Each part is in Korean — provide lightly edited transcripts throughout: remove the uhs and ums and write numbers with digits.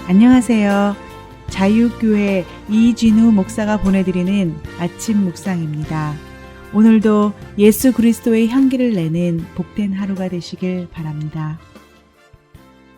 안녕하세요. 자유교회 이진우 목사가 보내드리는 아침 묵상입니다. 오늘도 예수 그리스도의 향기를 내는 복된 하루가 되시길 바랍니다.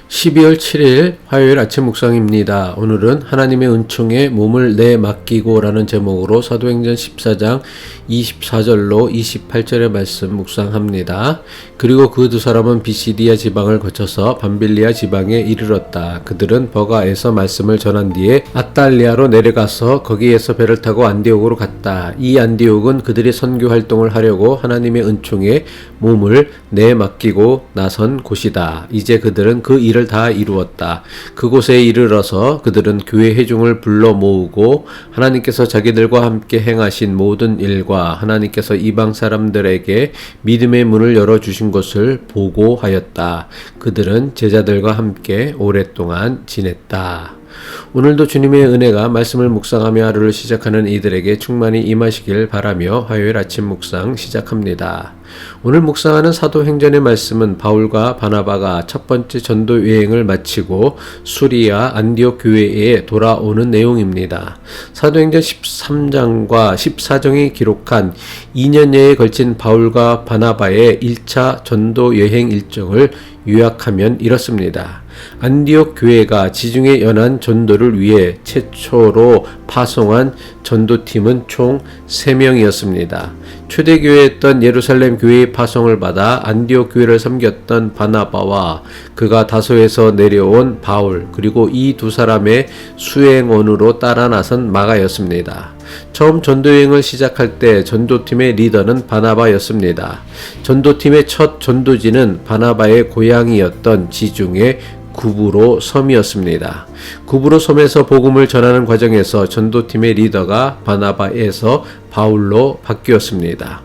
12월 7일 화요일 아침 묵상입니다. 오늘은 하나님의 은총에 몸을 내 맡기고 라는 제목으로 사도행전 14장 24절로 28절의 말씀 묵상합니다. 그리고 그 두 사람은 비시디아 지방을 거쳐서 밤빌리아 지방에 이르렀다. 그들은 버가에서 말씀을 전한 뒤에 아탈리아로 내려가서 거기에서 배를 타고 안디옥으로 갔다. 이 안디옥은 그들이 선교 활동을 하려고 하나님의 은총에 몸을 내 맡기고 나선 곳이다. 이제 그들은 그 일을 다 이루었다. 그곳에 이르러서 그들은 교회 회중을 불러 모으고 하나님께서 자기들과 함께 행하신 모든 일과 하나님께서 이방 사람들에게 믿음의 문을 열어주신 것을 보고하였다. 그들은 제자들과 함께 오랫동안 지냈다. 오늘도 주님의 은혜가 말씀을 묵상하며 하루를 시작하는 이들에게 충만히 임하시길 바라며 화요일 아침 묵상 시작합니다. 오늘 묵상하는 사도행전의 말씀은 바울과 바나바가 첫 번째 전도 여행을 마치고 수리아 안디옥 교회에 돌아오는 내용입니다. 사도행전 13장과 14장이 기록한 2년여에 걸친 바울과 바나바의 1차 전도 여행 일정을 요약하면 이렇습니다. 안디옥 교회가 지중해 연안 전도를 위해 최초로 파송한 전도팀은 총 3명이었습니다. 초대교회였던 예루살렘 교회의 파송을 받아 안디옥 교회를 섬겼던 바나바와 그가 다소에서 내려온 바울, 그리고 이 두 사람의 수행원으로 따라 나선 마가였습니다. 처음 전도여행을 시작할 때 전도팀의 리더는 바나바였습니다. 전도팀의 첫 전도지는 바나바의 고향이었던 지중해 구브로 섬이었습니다. 구브로 섬에서 복음을 전하는 과정에서 전도팀의 리더가 바나바에서 바울로 바뀌었습니다.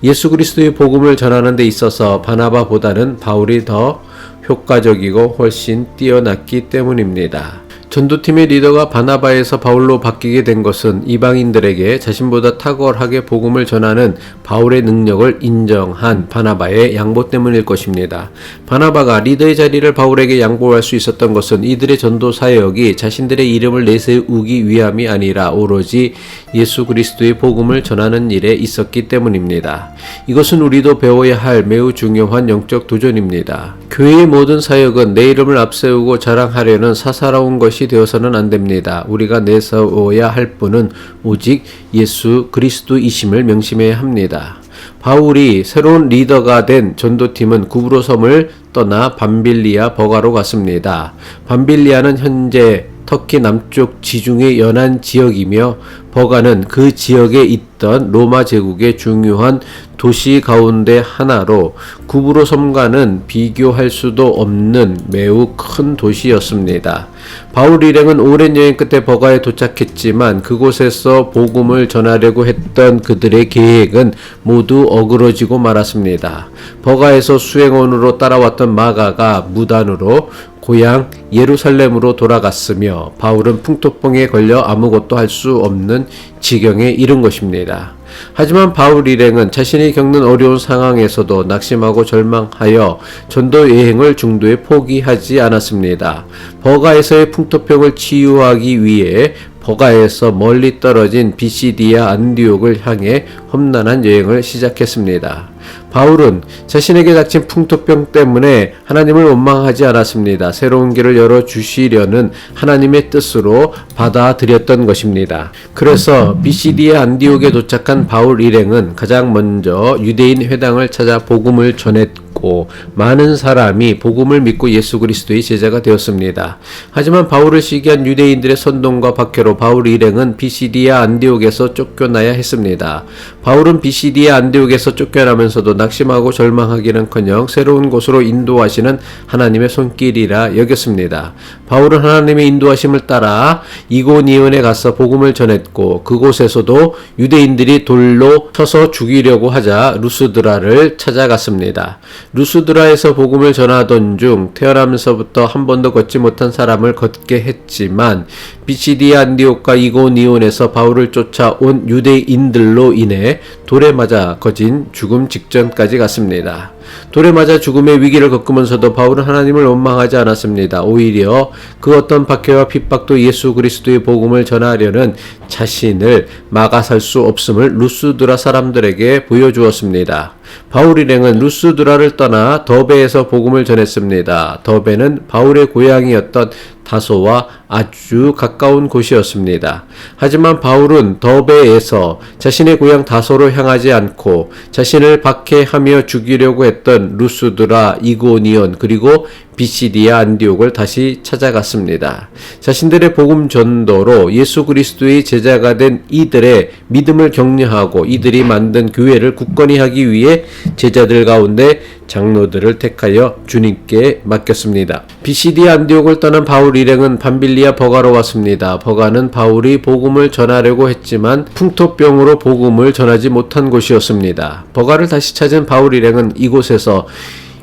예수 그리스도의 복음을 전하는 데 있어서 바나바보다는 바울이 더 효과적이고 훨씬 뛰어났기 때문입니다. 전도팀의 리더가 바나바에서 바울로 바뀌게 된 것은 이방인들에게 자신보다 탁월하게 복음을 전하는 바울의 능력을 인정한 바나바의 양보 때문일 것입니다. 바나바가 리더의 자리를 바울에게 양보할 수 있었던 것은 이들의 전도 사역이 자신들의 이름을 내세우기 위함이 아니라 오로지 예수 그리스도의 복음을 전하는 일에 있었기 때문입니다. 이것은 우리도 배워야 할 매우 중요한 영적 도전입니다. 교회의 모든 사역은 내 이름을 앞세우고 자랑하려는 사사로운 것이 되어서는 안 됩니다. 우리가 내세워야 할 분은 오직 예수 그리스도이심을 명심해야 합니다. 바울이 새로운 리더가 된 전도팀은 구브로 섬을 떠나 밤빌리아 버가로 갔습니다. 밤빌리아는 현재 터키 남쪽 지중해 연안 지역이며 버가는 그 지역에 있던 로마 제국의 중요한 도시 가운데 하나로 구브로 섬과는 비교할 수도 없는 매우 큰 도시였습니다. 바울 일행은 오랜 여행 끝에 버가에 도착했지만 그곳에서 복음을 전하려고 했던 그들의 계획은 모두 어그러지고 말았습니다. 버가에서 수행원으로 따라왔던 마가가 무단으로 고향 예루살렘으로 돌아갔으며 바울은 풍토병에 걸려 아무것도 할 수 없는 지경에 이른 것입니다. 하지만 바울 일행은 자신이 겪는 어려운 상황에서도 낙심하고 절망하여 전도 여행을 중도에 포기하지 않았습니다. 버가에서의 풍토병을 치유하기 위해 버가에서 멀리 떨어진 비시디아 안디옥을 향해 험난한 여행을 시작했습니다. 바울은 자신에게 닥친 풍토병 때문에 하나님을 원망하지 않았습니다. 새로운 길을 열어주시려는 하나님의 뜻으로 받아들였던 것입니다. 그래서 비시디아 안디옥에 도착한 바울 일행은 가장 먼저 유대인 회당을 찾아 복음을 전했고 많은 사람이 복음을 믿고 예수 그리스도의 제자가 되었습니다. 하지만 바울을 시기한 유대인들의 선동과 박해로 바울 일행은 비시디아 안디옥에서 쫓겨나야 했습니다. 바울은 비시디아 안디옥에서 쫓겨나면서도 낙심하고 절망하기는커녕 새로운 곳으로 인도하시는 하나님의 손길이라 여겼습니다. 바울은 하나님의 인도하심을 따라 이고니온에 가서 복음을 전했고 그곳에서도 유대인들이 돌로 쳐서 죽이려고 하자 루스드라를 찾아갔습니다. 루스드라에서 복음을 전하던 중 태어나면서부터 한 번도 걷지 못한 사람을 걷게 했지만 비시디아 안디옥과 이고니온에서 바울을 쫓아온 유대인들로 인해 돌에 맞아 거진 죽음 직전까지 갔습니다. 돌에 맞아 죽음의 위기를 겪으면서도 바울은 하나님을 원망하지 않았습니다. 오히려 그 어떤 박해와 핍박도 예수 그리스도의 복음을 전하려는 자신을 막아설 수 없음을 루스드라 사람들에게 보여주었습니다. 바울 일행은 루스드라를 떠나 더베에서 복음을 전했습니다. 더베는 바울의 고향이었던 다소와 아주 가까운 곳이었습니다. 하지만 바울은 더베에서 자신의 고향 다소로 향하지 않고 자신을 박해하며 죽이려고 했던 루스드라, 이고니온 그리고 비시디아 안디옥을 다시 찾아갔습니다. 자신들의 복음 전도로 예수 그리스도의 제자가 된 이들의 믿음을 격려하고 이들이 만든 교회를 굳건히 하기 위해 제자들 가운데 장로들을 택하여 주님께 맡겼습니다. 비시디아 안디옥을 떠난 바울 일행은 밤빌리아 버가로 왔습니다. 버가는 바울이 복음을 전하려고 했지만 풍토병으로 복음을 전하지 못한 곳이었습니다. 버가를 다시 찾은 바울 일행은 이곳에서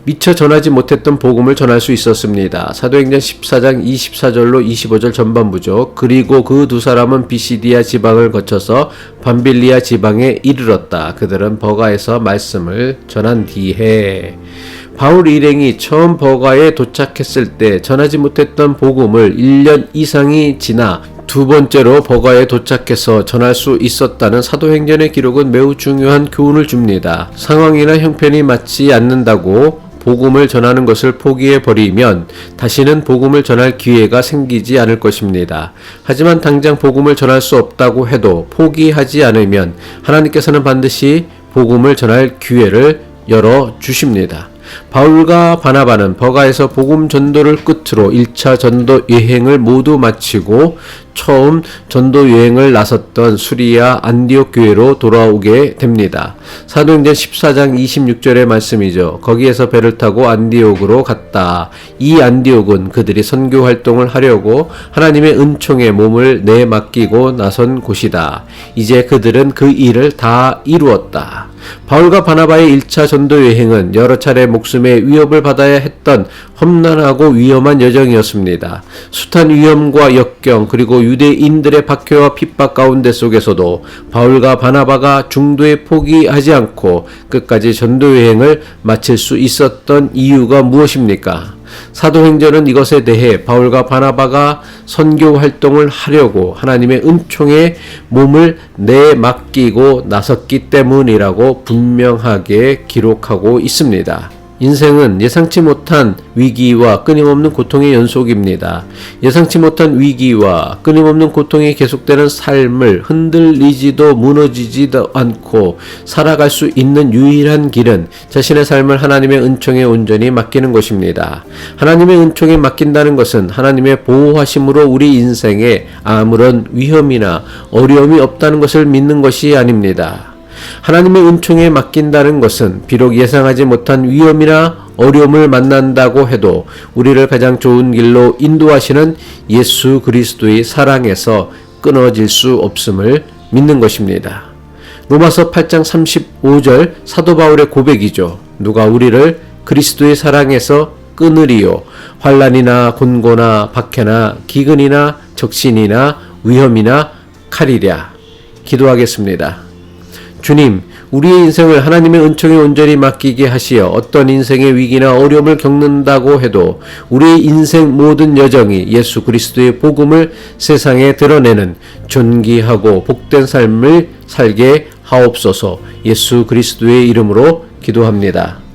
미처 전하지 못했던 복음을 전할 수 있었습니다. 사도행전 14장 24절로 25절 전반부죠. 그리고 그 두 사람은 비시디아 지방을 거쳐서 밤빌리아 지방에 이르렀다. 그들은 버가에서 말씀을 전한 뒤에 바울 일행이 처음 버가에 도착했을 때 전하지 못했던 복음을 1년 이상이 지나 두 번째로 버가에 도착해서 전할 수 있었다는 사도행전의 기록은 매우 중요한 교훈을 줍니다. 상황이나 형편이 맞지 않는다고 복음을 전하는 것을 포기해버리면 다시는 복음을 전할 기회가 생기지 않을 것입니다. 하지만 당장 복음을 전할 수 없다고 해도 포기하지 않으면 하나님께서는 반드시 복음을 전할 기회를 열어주십니다. 바울과 바나바는 버가에서 복음 전도를 끝으로 1차 전도 여행을 모두 마치고 처음 전도 여행을 나섰던 수리아 안디옥 교회로 돌아오게 됩니다. 사도행전 14장 26절의 말씀이죠. 거기에서 배를 타고 안디옥으로 갔다. 이 안디옥은 그들이 선교 활동을 하려고 하나님의 은총에 몸을 내맡기고 나선 곳이다. 이제 그들은 그 일을 다 이루었다. 바울과 바나바의 1차 전도 여행은 여러 차례 목숨의 위협을 받아야 했던 험난하고 위험한 여정이었습니다. 숱한 위험과 역경 그리고 유대인들의 박해와 핍박 가운데 속에서도 바울과 바나바가 중도에 포기하지 않고 끝까지 전도 여행을 마칠 수 있었던 이유가 무엇입니까? 사도행전은 이것에 대해 바울과 바나바가 선교 활동을 하려고 하나님의 은총에 몸을 내맡기고 나섰기 때문이라고 분명하게 기록하고 있습니다. 인생은 예상치 못한 위기와 끊임없는 고통의 연속입니다. 예상치 못한 위기와 끊임없는 고통이 계속되는 삶을 흔들리지도 무너지지도 않고 살아갈 수 있는 유일한 길은 자신의 삶을 하나님의 은총에 온전히 맡기는 것입니다. 하나님의 은총에 맡긴다는 것은 하나님의 보호하심으로 우리 인생에 아무런 위험이나 어려움이 없다는 것을 믿는 것이 아닙니다. 하나님의 은총에 맡긴다는 것은 비록 예상하지 못한 위험이나 어려움을 만난다고 해도 우리를 가장 좋은 길로 인도하시는 예수 그리스도의 사랑에서 끊어질 수 없음을 믿는 것입니다. 로마서 8장 35절 사도 바울의 고백이죠. 누가 우리를 그리스도의 사랑에서 끊으리요. 환난이나 곤고나 박해나 기근이나 적신이나 위험이나 칼이랴. 기도하겠습니다. 주님, 우리의 인생을 하나님의 은총에 온전히 맡기게 하시어 어떤 인생의 위기나 어려움을 겪는다고 해도 우리의 인생 모든 여정이 예수 그리스도의 복음을 세상에 드러내는 존귀하고 복된 삶을 살게 하옵소서. 예수 그리스도의 이름으로 기도합니다.